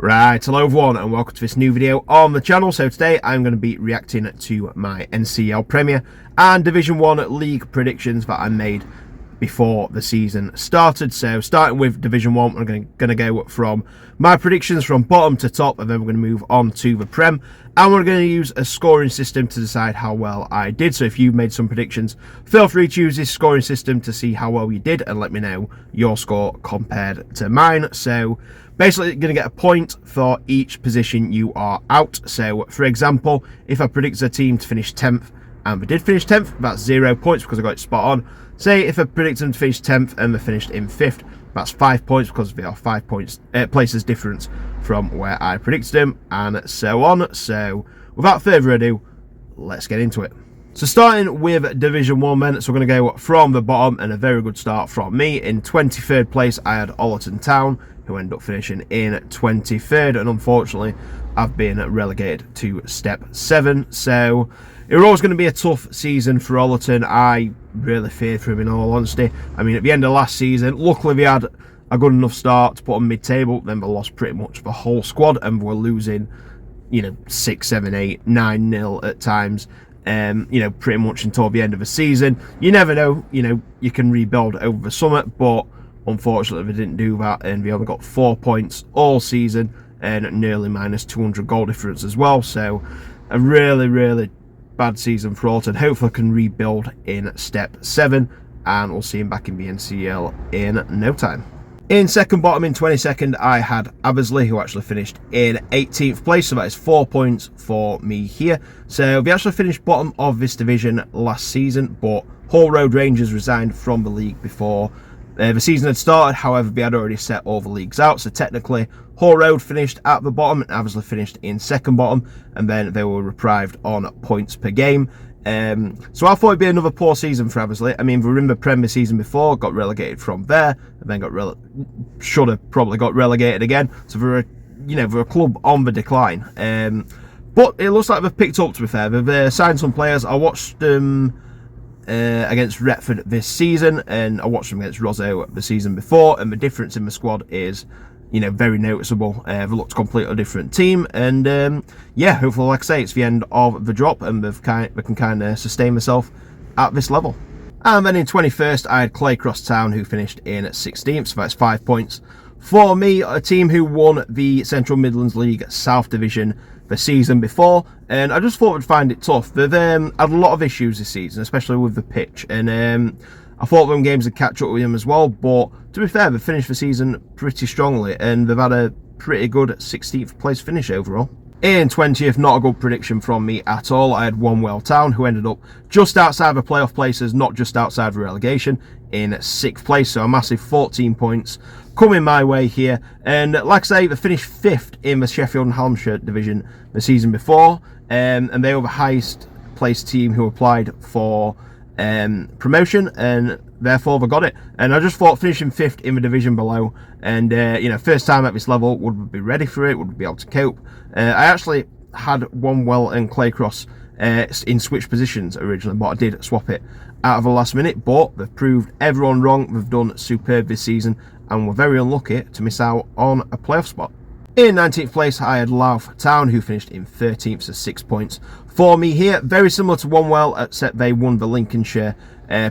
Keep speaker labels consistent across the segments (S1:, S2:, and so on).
S1: Right, hello everyone and welcome to this new video on the channel. So today I'm going to be reacting to my Ncel Premier and Division 1 League predictions that I made before the season started. So starting with Division 1, we're going to go from my predictions from bottom to top, and then we're going to move on to the Prem, and we're going to use a scoring system to decide how well I did. So if you made some predictions, feel free to use this scoring system to see how well you did and let me know your score compared to mine. So basically, you're going to get a point for each position you are out. So, for example, if I predicted a team to finish 10th and they did finish 10th, that's 0 points because I got it spot on. Say if I predicted them to finish 10th and they finished in 5th, that's 5 points because they are 5 points places difference from where I predicted them, and so on. So, without further ado, let's get into it. So starting with Division 1 then, so we're going to go from the bottom, and a very good start from me. In 23rd place, I had Allerton Town, who ended up finishing in 23rd, and unfortunately, I've been relegated to Step 7. So it was always going to be a tough season for Allerton. I really feared for him, in all honesty. I mean, at the end of last season, luckily they had a good enough start to put on mid-table, then they lost pretty much the whole squad, and were losing, 6, 7, 8, 9-0 at times. Pretty much until the end of the season. You never know, you can rebuild over the summer, but unfortunately they didn't do that, and they only got 4 points all season and nearly minus 200 goal difference as well. So a really bad season for Alton. Hopefully I can rebuild in Step 7, and we'll see him back in the Ncel in no time. In second bottom, in 22nd, I had Abersley, who actually finished in 18th place, so that is 4 points for me here. So they actually finished bottom of this division last season, but Hall Road Rangers resigned from the league before the season had started. However, they had already set all the leagues out, so technically Hall Road finished at the bottom and Abersley finished in second bottom, and then they were deprived on points per game. So I thought it'd be another poor season for Abersley. I mean, they were in the Premier season before, got relegated from there, and then should have probably got relegated again. So they're a club on the decline. But it looks like they've picked up, to be fair. They've signed some players. I watched them against Retford this season, and I watched them against Rosso the season before, and the difference in the squad is very noticeable. They looked a completely different team, and hopefully, like I say, it's the end of the drop, and they can kind of sustain themselves at this level. And then in 21st, I had Claycross Town, who finished in 16th, so that's 5 points for me. A team who won the Central Midlands League South Division the season before, and I just thought we'd find it tough. They've had a lot of issues this season, especially with the pitch, and I thought them games would catch up with them as well, but to be fair, they've finished the season pretty strongly, and they've had a pretty good 16th place finish overall. In 20th, not a good prediction from me at all. I had Wanwell Town, who ended up just outside the playoff places, not just outside the relegation, in 6th place, so a massive 14 points coming my way here. And like I say, they finished 5th in the Sheffield and Hallamshire division the season before, and they were the highest placed team who applied for promotion, and therefore they got it. And I just thought finishing 5th in the division below, and first time at this level, would we be ready for it, would we be able to cope? I actually had Wanwell and Claycross in switch positions originally, but I did swap it out of the last minute, but they've proved everyone wrong. They've done superb this season, and we're very unlucky to miss out on a playoff spot. In 19th place, I had Louth Town, who finished in 13th, so 6 points for me here. Very similar to Wanwell, except they won the Lincolnshire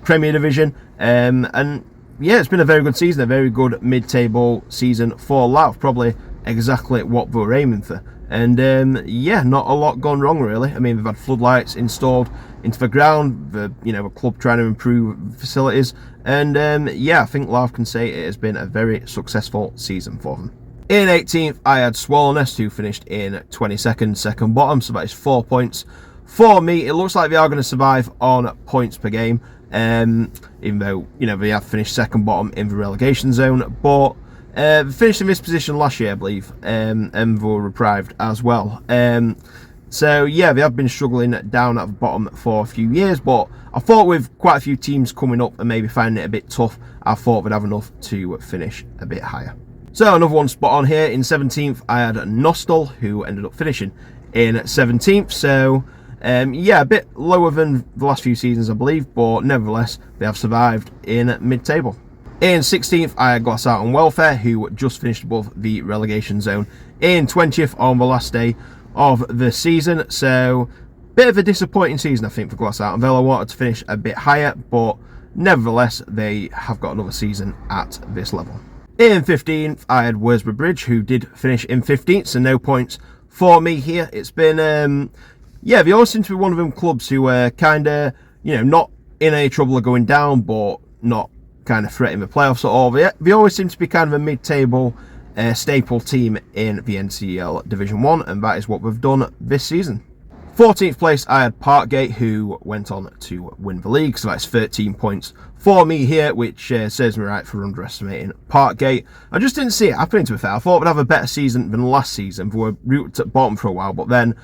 S1: Premier Division. And yeah, it's been a very good season, a very good mid-table season for Louth, probably exactly what they were aiming for. And not a lot gone wrong, really. I mean, they've had floodlights installed into the ground, the club trying to improve facilities, and I think Louth can say it has been a very successful season for them. In 18th, I had Swallownest, who finished in 22nd, second bottom, so that is 4 points for me. It looks like they are going to survive on points per game, even though, they have finished second bottom in the relegation zone, but they finished in this position last year, I believe, and they were deprived as well. So yeah, they have been struggling down at the bottom for a few years, but I thought with quite a few teams coming up and maybe finding it a bit tough, I thought they'd have enough to finish a bit higher. So another one spot on here. In 17th, I had Nostell, who ended up finishing in 17th. So a bit lower than the last few seasons, I believe, but nevertheless, they have survived in mid-table. In 16th, I had Glassart and Welfare, who just finished above the relegation zone in 20th on the last day of the season. So, bit of a disappointing season, I think, for Glassart and Vale. I wanted to finish a bit higher, but nevertheless, they have got another season at this level. In 15th, I had Worsborough Bridge, who did finish in 15th, so no points for me here. It's been, yeah, they always seem to be one of them clubs who are kind of, not in any trouble of going down, but not kind of threatening the playoffs at all. They always seem to be kind of a mid-table staple team in the Ncel Division 1, and that is what we've done this season. 14th place, I had Parkgate, who went on to win the league, so that's 13 points for me here, which serves me right for underestimating Parkgate. I just didn't see it happening, to be fair. I thought we'd have a better season than last season. We were rooted at bottom for a while, but then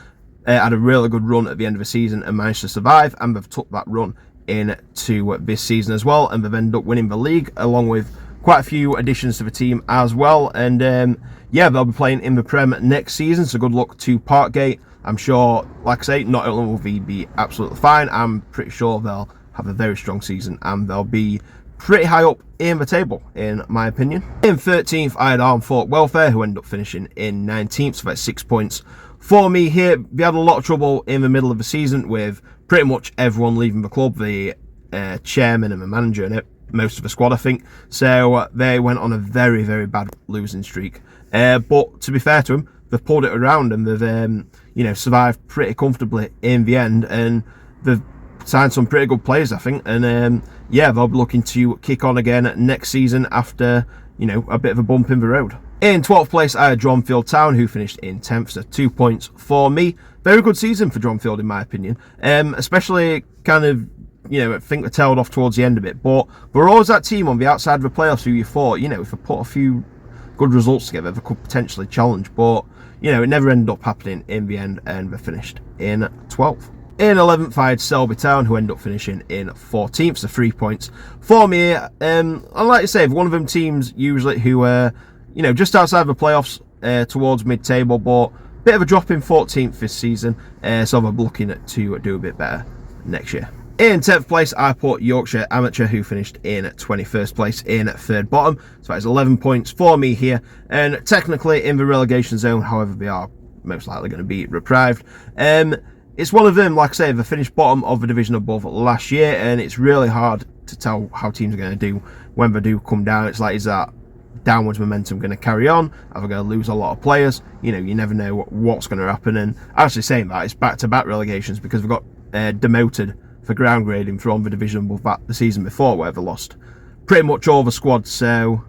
S1: had a really good run at the end of the season and managed to survive, and they've took that run into this season as well, and they've ended up winning the league along with quite a few additions to the team as well. And yeah, they'll be playing in the Prem next season, so good luck to Parkgate. I'm sure, like I say, not only will they be absolutely fine, I'm pretty sure they'll have a very strong season and they'll be pretty high up in the table, in my opinion. In 13th, I had Armthorpe Welfare, who ended up finishing in 19th, so that's 6 points for me here. They had a lot of trouble in the middle of the season with pretty much everyone leaving the club, the chairman and the manager and most of the squad, I think. So they went on a very, very bad losing streak. But to be fair to them, they've pulled it around and they've, survived pretty comfortably in the end. And they've signed some pretty good players, I think. And yeah, they'll be looking to kick on again next season after, a bit of a bump in the road. In 12th place, I had Dronfield Town, who finished in 10th, so 2 points for me. Very good season for Dronfield, in my opinion. Especially kind of, I think they tailed off towards the end of it. But we're always that team on the outside of the playoffs who you thought, if they put a few good results together, they could potentially challenge. But, it never ended up happening in the end, and they finished in 12th. In 11th, I had Selby Town, who ended up finishing in 14th, so 3 points for me. And like I say, one of them teams usually who are, just outside the playoffs towards mid-table, but a bit of a drop in 14th this season, so I'm looking to do a bit better next year. In 10th place, I put Yorkshire Amateur, who finished in 21st place in third bottom, so that is 11 points for me here. And technically in the relegation zone, however, they are most likely going to be reprived. It's one of them, like I say, they finished bottom of the division above last year, and it's really hard to tell how teams are going to do when they do come down. It's like, is that downwards momentum going to carry on? Are they going to lose a lot of players? You never know what's going to happen. And actually saying that, it's back-to-back relegations because we've got demoted for ground grading from the division above that the season before, where they lost pretty much all the squad. So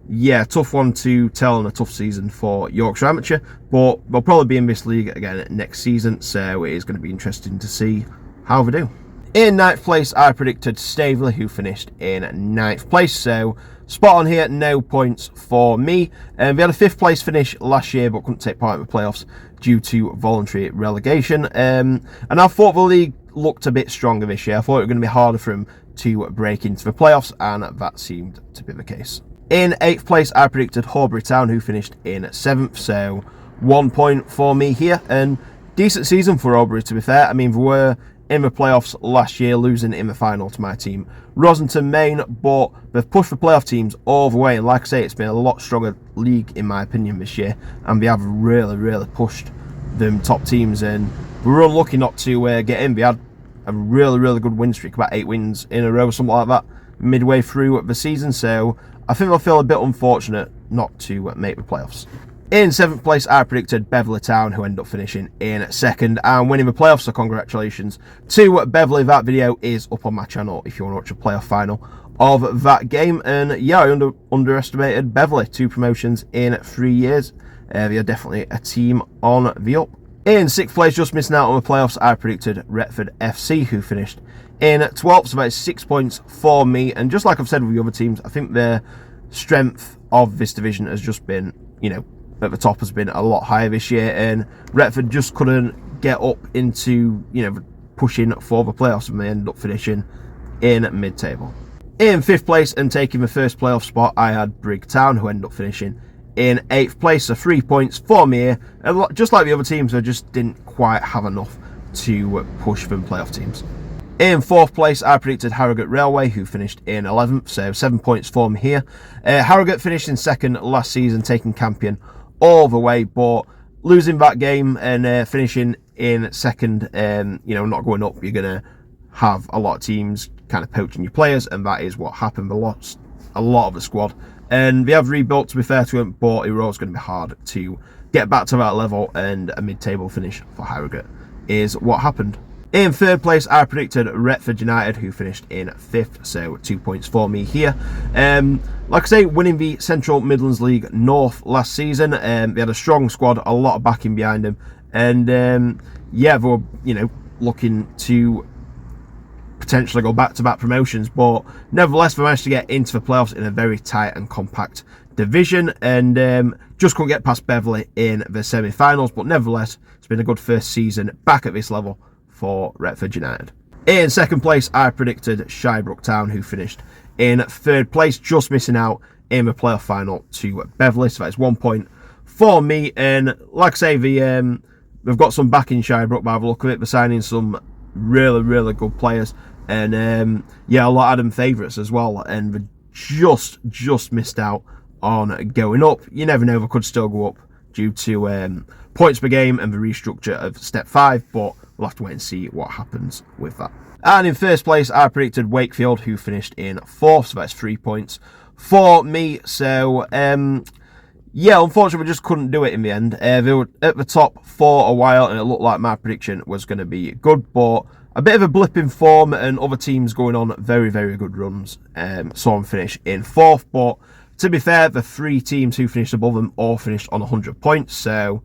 S1: yeah, tough one to tell and a tough season for Yorkshire Amateur, but they'll probably be in this league again next season, so it is going to be interesting to see how they do. In 9th place, I predicted Staveley, who finished in 9th place, so spot on here, no points for me. They had a 5th place finish last year, but couldn't take part in the playoffs due to voluntary relegation. And I thought the league looked a bit stronger this year. I thought it was going to be harder for them to break into the playoffs, and that seemed to be the case. In 8th place, I predicted Horbury Town, who finished in 7th, so 1 point for me here. And decent season for Horbury, to be fair. I mean, they were in the playoffs last year, losing in the final to my team, Rosenton Main, but they've pushed the playoff teams all the way. And like I say, it's been a lot stronger league, in my opinion, this year. And they have really, really pushed them top teams. And we were unlucky not to get in. They had a really, really good win streak, about 8 wins in a row, something like that, midway through the season. So I think they'll feel a bit unfortunate not to make the playoffs. In 7th place, I predicted Beverley Town, who ended up finishing in 2nd and winning the playoffs, so congratulations to Beverley. That video is up on my channel if you want to watch a playoff final of that game. And yeah, I underestimated Beverley. 2 promotions in 3 years. They are definitely a team on the up. In 6th place, just missing out on the playoffs, I predicted Retford FC, who finished in 12th, so that's 6 points for me. And just like I've said with the other teams, I think the strength of this division has just been, at the top has been a lot higher this year, and Retford just couldn't get up into, pushing for the playoffs, and they ended up finishing in mid-table. In 5th place and taking the first playoff spot, I had Brig Town, who ended up finishing in 8th place, so 3 points for me here. And just like the other teams, I just didn't quite have enough to push for the playoff teams. In 4th place, I predicted Harrogate Railway, who finished in 11th, so 7 points for me here. Harrogate finished in 2nd last season, taking Campion all the way, but losing that game and finishing in 2nd, not going up, you're going to have a lot of teams kind of poaching your players, and that is what happened. They lost a lot of the squad, and they have rebuilt, to be fair to them, but it was always going to be hard to get back to that level, and a mid-table finish for Harrogate is what happened. In 3rd place, I predicted Retford United, who finished in 5th, so 2 points for me here. Like I say, winning the Central Midlands League North last season, they had a strong squad, a lot of backing behind them, and they were, looking to potentially go back-to-back promotions, but nevertheless, they managed to get into the playoffs in a very tight and compact division, and just couldn't get past Beverley in the semi-finals, but nevertheless, it's been a good first season back at this level for Retford United. In 2nd place, I predicted Shirebrook Town, who finished in 3rd place, just missing out in the playoff final to Beverley, so that's 1 point for me. And like I say, they've got some back in Shirebrook by the look of it. They're signing some really, really good players, and a lot of them favourites as well, and they just missed out on going up. You never know, they could still go up due to points per game and the restructure of Step 5, but we'll have to wait and see what happens with that. And in 1st place, I predicted Wakefield, who finished in 4th, so that's 3 points for me. So, unfortunately, we just couldn't do it in the end. They were at the top for a while, and it looked like my prediction was going to be good, but a bit of a blip in form, and other teams going on very, very good runs. Saw them finish in 4th, but to be fair, the 3 teams who finished above them all finished on 100 points, so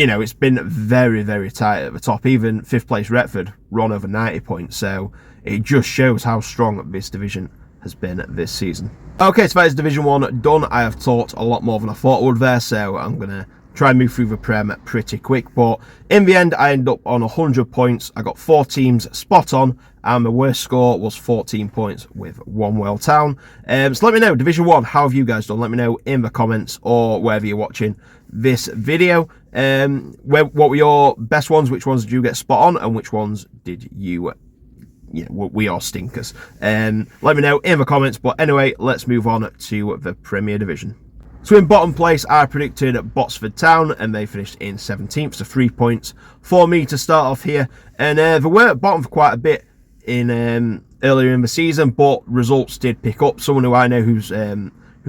S1: it's been very, very tight at the top. Even 5th place Retford run over 90 points, so it just shows how strong this division has been this season. Okay, so that is Division 1 done. I have talked a lot more than I thought I would there, so I'm going to try and move through the Prem pretty quick, but in the end I ended up on 100 points. I got 4 teams spot on, and my worst score was 14 points with Wanwell Town. So let me know, Division 1, how have you guys done? Let me know in the comments or wherever you're watching this video. What were your best ones? Which ones did you get spot on, and which ones did you we are stinkers? Let me know in the comments, but anyway, let's move on to the Premier Division. So in bottom place, I predicted Botsford Town, and they finished in 17th, so 3 points for me to start off here. And they were at bottom for quite a bit in earlier in the season, but results did pick up. Someone who I know who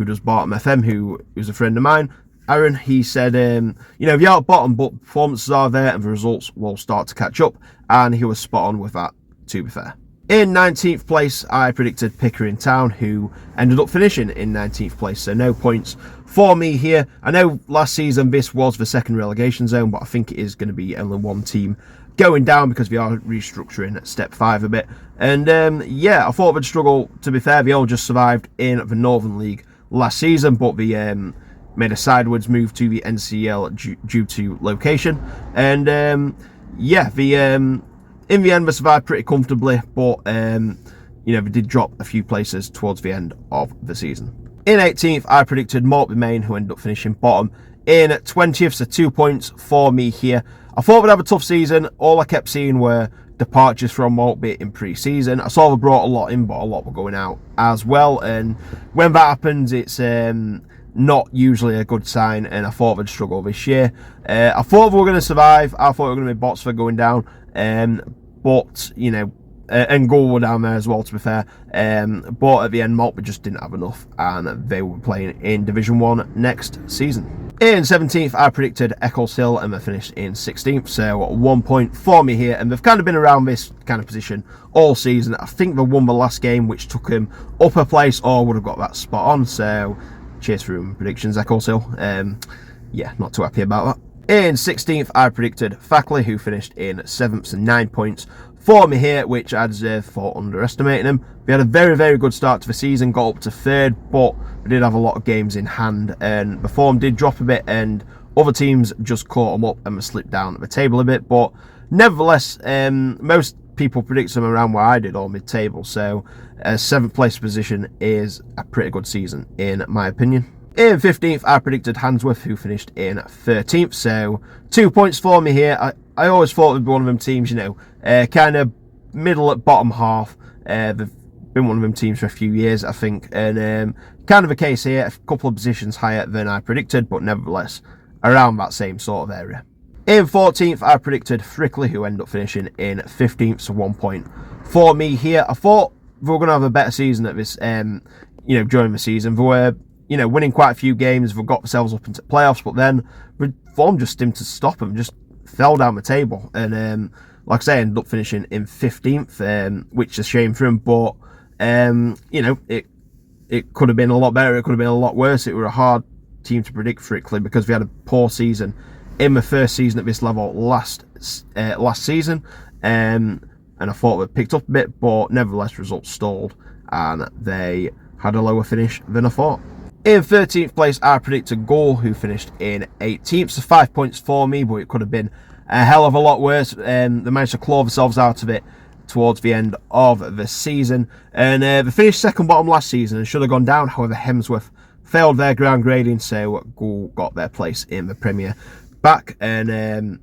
S1: does Bottom FM, who's a friend of mine, Aaron, he said, if you're at bottom, but performances are there and the results will start to catch up, and he was spot on with that, to be fair. In 19th place, I predicted Pickering Town, who ended up finishing in 19th place, so no points for me here. I know last season this was the 2nd relegation zone, but I think it is going to be only 1 team going down because we are restructuring Step 5 a bit. And I thought they'd struggle, to be fair. They all just survived in the Northern League last season, but they made a sideways move to the NCL due to location. And in the end, they survived pretty comfortably, but they did drop a few places towards the end of the season. In 18th, I predicted Maltby Main, who ended up finishing bottom in 20th, so 2 points for me here. I thought we'd have a tough season. All I kept seeing were departures from Maltby in pre-season. I saw they brought a lot in, but a lot were going out as well. And when that happens, it's not usually a good sign, and I thought they'd struggle this year. I thought they were going to survive. I thought it were going to be Botsford going down. But and Gull were down there as well, to be fair. But at the end, Maltby just didn't have enough, and they were playing in Division 1 next season. In 17th, I predicted Eccles Hill, and they finished in 16th, so 1 point for me here. And they've kind of been around this kind of position all season. I think they won the last game, which took them up a place, or would have got that spot on. So cheers for your predictions, Eccles Hill. Not too happy about that. In 16th, I predicted Fackley, who finished in 7th, so 9 points for me here, which I deserve for underestimating them. They had a very, very good start to the season, got up to 3rd, but we did have a lot of games in hand, and the form did drop a bit, and other teams just caught them up and we slipped down at the table a bit. But nevertheless, most people predict them around where I did, or mid-table, so a 7th place position is a pretty good season, in my opinion. In 15th, I predicted Handsworth, who finished in 13th, so 2 points for me here. I always thought it would be one of them teams, kind of middle at bottom half. They've been one of them teams for a few years, I think, and kind of a case here, a couple of positions higher than I predicted, but nevertheless around that same sort of area. In 14th, I predicted Frickley, who ended up finishing in 15th, so 1 point for me here. I thought they were going to have a better season at this, during the season. They were, winning quite a few games. They got themselves up into playoffs, but then the form just seemed to stop them, just fell down the table. And like I say, ended up finishing in 15th, which is a shame for him, but it could have been a lot better. It could have been a lot worse. It were a hard team to predict for Frickley because we had a poor season in the first season at this level last season, and I thought they picked up a bit, but nevertheless results stalled and they had a lower finish than I thought. In 13th place, I predicted Goal, who finished in 18th, so 5 points for me, but it could have been a hell of a lot worse. They managed to claw themselves out of it towards the end of the season, and they finished second bottom last season and should have gone down. However, Hemsworth failed their ground grading, so Goal got their place in the Premier back, and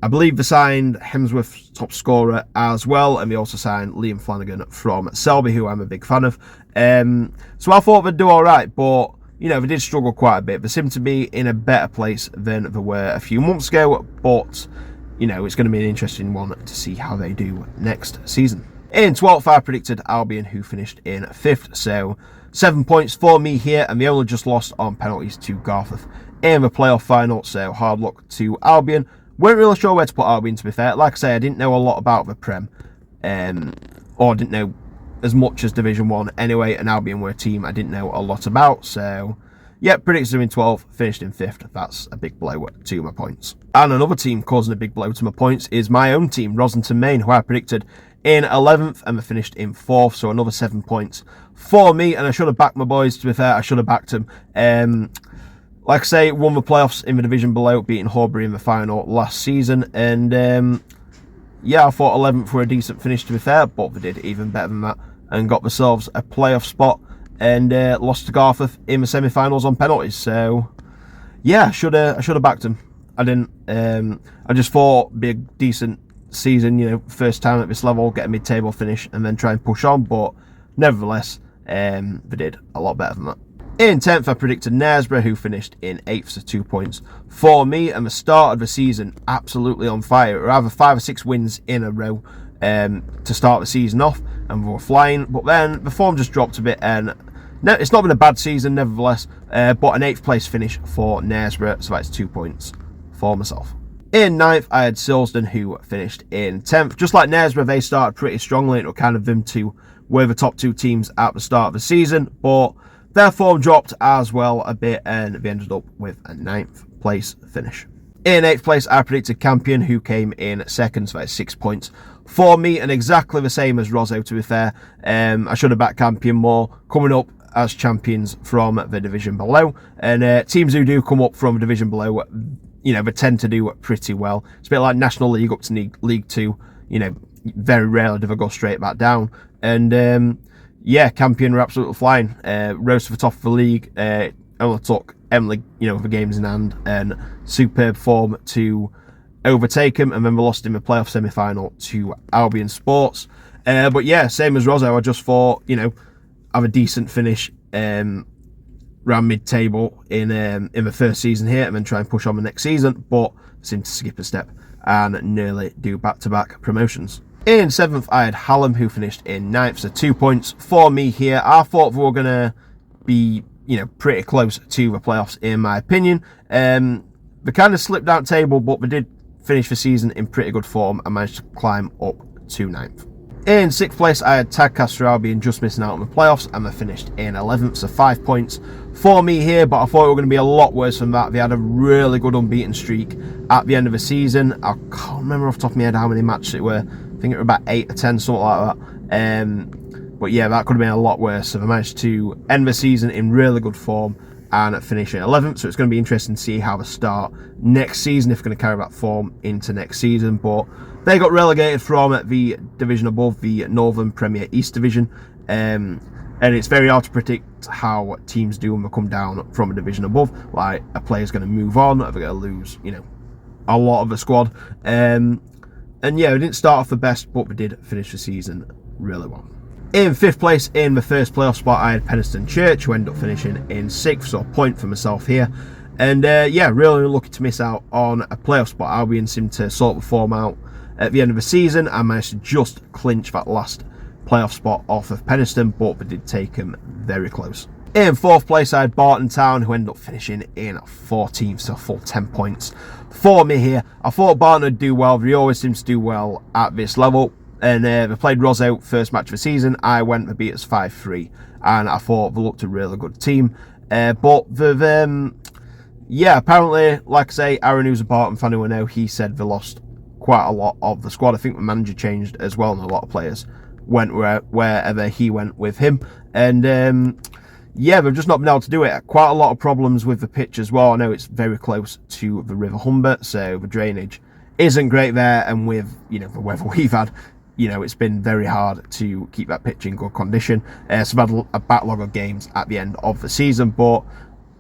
S1: I believe they signed Hemsworth's top scorer as well, and they also signed Liam Flanagan from Selby, who I'm a big fan of. So I thought they'd do all right, but they did struggle quite a bit. They seem to be in a better place than they were a few months ago, but it's going to be an interesting one to see how they do next season. In 12th, I predicted Albion, who finished in 5th, so 7 points for me here, and they only just lost on penalties to Garforth in the playoff final, so hard luck to Albion. Weren't really sure where to put Albion, to be fair. Like I say, I didn't know a lot about the Prem, or didn't know as much as Division 1 anyway, and Albion were a team I didn't know a lot about, so yeah, predicted them in 12th, finished in 5th. That's a big blow to my points. And another team causing a big blow to my points is my own team, Roslington Main, who I predicted in 11th, and they finished in 4th, so another 7 points for me, and I should have backed my boys, to be fair. I should have backed them. Like I say, won the playoffs in the division below, beating Horbury in the final last season, and yeah, I thought 11th were a decent finish, to be fair, but they did even better than that and got themselves a playoff spot, and lost to Garforth in the semi-finals on penalties. So yeah, I should have backed them. I didn't. I just thought it'd be a decent season, first time at this level, get a mid-table finish, and then try and push on. But nevertheless, they did a lot better than that. In 10th, I predicted Knaresborough, who finished in 8th, so 2 points for me. And the start of the season, absolutely on fire. It were either 5 or 6 wins in a row to start the season off, and we were flying. But then the form just dropped a bit, and no, it's not been a bad season, nevertheless. But an 8th place finish for Knaresborough, so that's 2 points for myself. In 9th, I had Silsden, who finished in 10th. Just like Knaresborough, they started pretty strongly. It was kind of them two were the top 2 teams at the start of the season, but their form dropped as well a bit, and they ended up with a 9th place finish. In 8th place, I predicted Campion, who came in 2nd, so that's 6 points for me, and exactly the same as Rosso, to be fair. I should have backed Campion more, coming up as champions from the division below, and teams who do come up from a division below, they tend to do pretty well. It's a bit like National League up to League 2, very rarely do they go straight back down, and yeah, Campion were absolutely flying. Rose to the top of the league. Only took Emily, the games in hand, and superb form to overtake them. And then we lost in the playoff semi-final to Albion Sports. But yeah, same as Rosso. I just thought, have a decent finish around mid-table in the first season here, and then try and push on the next season. But seemed to skip a step and nearly do back-to-back promotions. In 7th, I had Hallam, who finished in 9th, so 2 points for me here. I thought we were going to be, pretty close to the playoffs, in my opinion. They kind of slipped down table, but they did finish the season in pretty good form and managed to climb up to 9th. In 6th place, I had Tadcaster Albion just missing out on the playoffs, and they finished in 11th, so 5 points for me here, but I thought it were going to be a lot worse than that. They had a really good unbeaten streak at the end of the season. I can't remember off the top of my head how many matches it were. I think it was about 8 or 10, something like that. But yeah, that could have been a lot worse. So they managed to end the season in really good form and finish in 11th. So it's going to be interesting to see how they start next season, if they're going to carry that form into next season. But they got relegated from the division above, the Northern Premier East Division. And it's very hard to predict how teams do when they come down from a division above. Like, a player's going to move on, or they're going to lose, a lot of the squad. And yeah, we didn't start off the best, but we did finish the season really well. In 5th place in the first playoff spot, I had Penistone Church, who ended up finishing in 6th, so a point for myself here. And yeah, really lucky to miss out on a playoff spot. Albion seemed to sort the form out at the end of the season. I managed to just clinch that last playoff spot off of Penistone, but we did take them very close. In 4th place, I had Barton Town, who ended up finishing in 14th, so a full 10 points for me here. I thought Barton would do well. They always seem to do well at this level. And they played Rosso first match of the season. I went to beat us 5-3, and I thought they looked a really good team. But yeah, apparently, like I say, Aaron, who's a Barton fan who I know, he said they lost quite a lot of the squad. I think the manager changed as well, and a lot of players went wherever he went with him. And yeah, they've just not been able to do it. Quite a lot of problems with the pitch as well. I know it's very close to the River Humber, so the drainage isn't great there. And with, you know, the weather we've had, you know, it's been very hard to keep that pitch in good condition. So I've had a backlog of games at the end of the season, but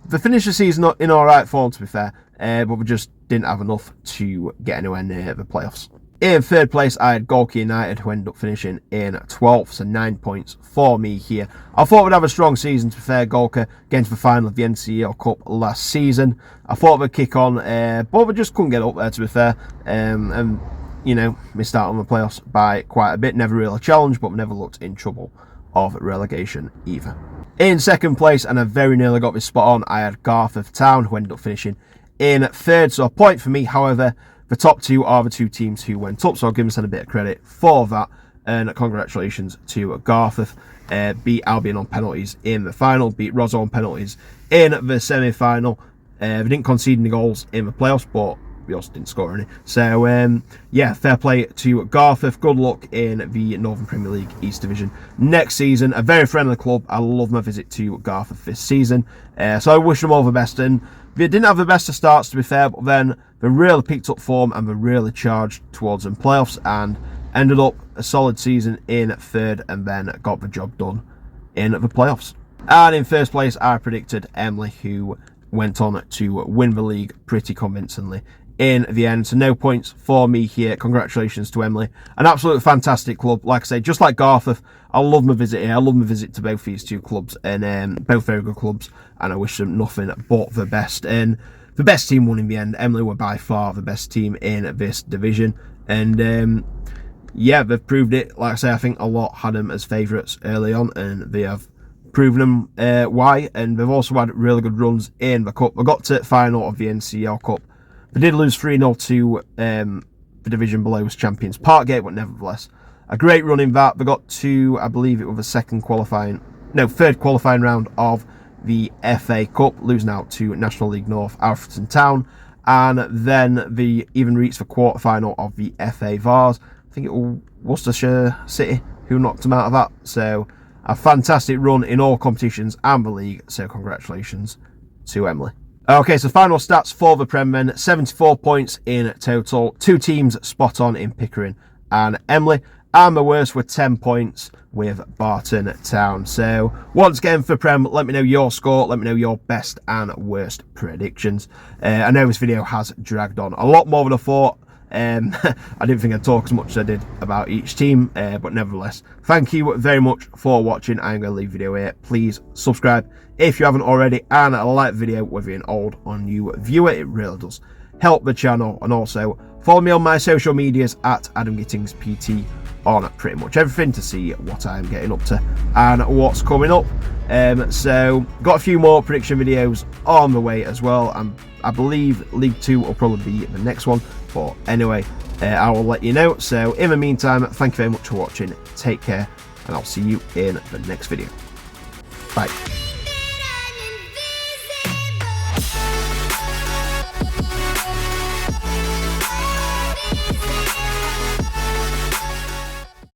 S1: they finished the season in all right form, to be fair. But we just didn't have enough to get anywhere near the playoffs. In 3rd place, I had Galkey United, who ended up finishing in 12th, so 9 points for me here. I thought we'd have a strong season, to be fair. Galkey getting to the final of the NCL Cup last season. I thought they'd kick on, but we just couldn't get up there, to be fair. And you know, missed out on the playoffs by quite a bit. Never really challenged, but never looked in trouble of relegation either. In 2nd place, and I very nearly got this spot on, I had Garforth Town, who ended up finishing in 3rd, so a point for me. However, the top 2 are the 2 teams who went up, so I'll give them a bit of credit for that. And congratulations to Garforth. Beat Albion on penalties in the final, beat Rosso on penalties in the semi-final. They didn't concede any goals in the playoffs, but we also didn't score any. So, yeah, fair play to Garforth. Good luck in the Northern Premier League East Division next season. A very friendly club. I love my visit to Garforth this season. So I wish them all the best. And they didn't have the best of starts, to be fair, but then they really picked up form and they really charged towards them playoffs and ended up a solid season in 3rd and then got the job done in the playoffs. And in 1st place, I predicted Emley, who went on to win the league pretty convincingly in the end. So no points for me here. Congratulations to Emley. An absolute fantastic club. Like I say, just like Garforth, I love my visit here. I love my visit to both these 2 clubs, and both very good clubs, and I wish them nothing but the best. And the best team won in the end. Emley were by far the best team in this division, and yeah, they've proved it. Like I say, I think a lot had them as favourites early on, and they have proven them why. And they've also had really good runs in the cup. They got to the final of the NCL Cup. They did lose 3-0 to the division below's champions Parkgate, but nevertheless, a great run in that. They got to, I believe it was the 3rd qualifying round of the FA Cup, losing out to National League North Alfreton Town, and then they even reached the quarter-final of the FA Vars. I think it was Worcestershire City who knocked them out of that. So a fantastic run in all competitions and the league, so congratulations to Emley. Okay, so final stats for the Prem men. 74 points in total. 2 teams spot on in Pickering and Emley. And the worst were 10 points with Barton Town. So once again for Prem, let me know your score. Let me know your best and worst predictions. I know this video has dragged on a lot more than I thought. I didn't think I'd talk as much as I did about each team, but nevertheless, thank you very much for watching. I'm going to leave the video here. Please subscribe if you haven't already, and like the video whether you're an old or new viewer. It really does help the channel. And also follow me on my social medias at Adam Gittings PT on pretty much everything to see what I'm getting up to and what's coming up. So got a few more prediction videos on the way as well, and I believe League 2 will probably be the next one, but anyway, I will let you know. So in the meantime, thank you very much for watching, take care, and I'll see you in the next video. Bye.